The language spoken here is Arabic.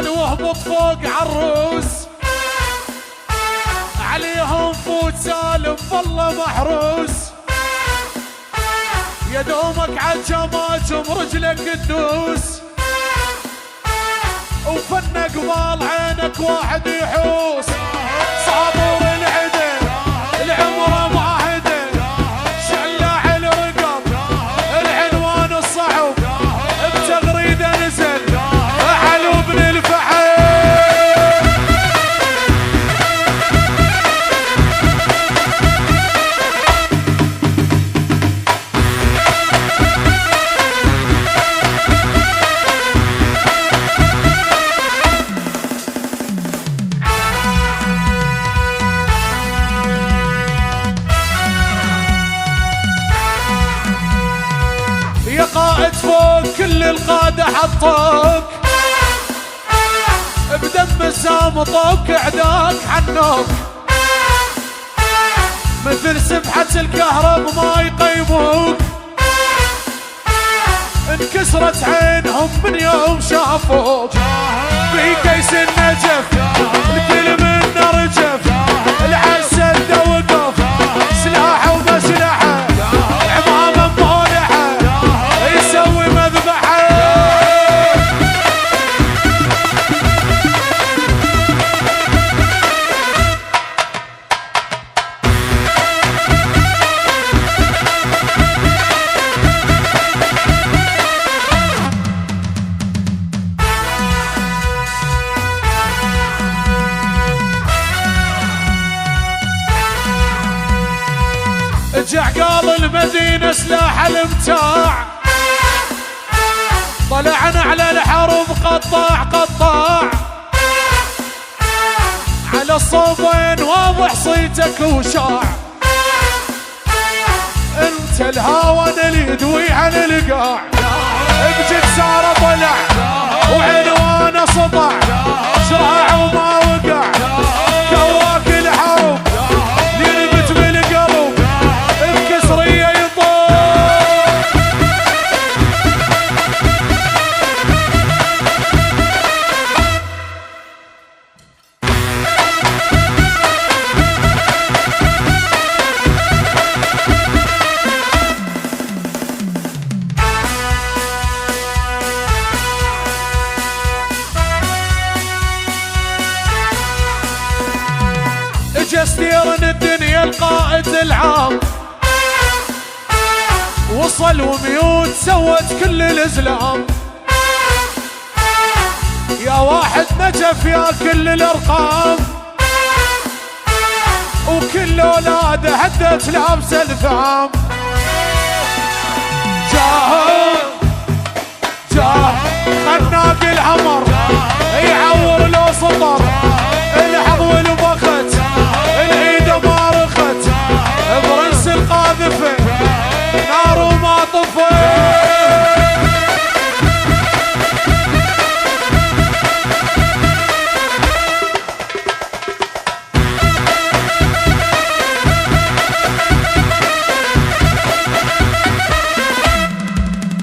تعال واهبط فوق عالروس، عليهم فوت سالم والله محروس، يا دومك عالجماجم رجلك تدوس، وفن قبال عينك واحد يحوس. صابور العدل العمره ما هدل، شلاح الرقب العنوان الصعب، بتغريده نزل علو بن الفحل. يا قائد فوق كل القادة حطوك، بدم سامطوك اعداك حنوك، مثل سبحة الكهرب ما يقيموك، انكسرت عينهم من يوم شافوك. في كيس النجف الكل منا رجف، العسل وقف سلاحه ومسلحه، عمامه مولعه يسوي مذبحه. جعقال المدينة سلاح الامتاع، طلعنا على الحرب قطاع قطاع، على الصوبين واضح صيتك وشاع، انت الهاون اللي يدوي عن القاع، بجد سارة طلع وعنوانه سطع، شراع وما وقع كواك الحرب يربت بالقلب بكسرية يطول. جستيرن الدنيا القائد العام، وصل وميوت سوت كل الازلام، يا واحد نجف يا كل الارقام، وكل اولاده هدت لابس الثام. جاه خناق العمر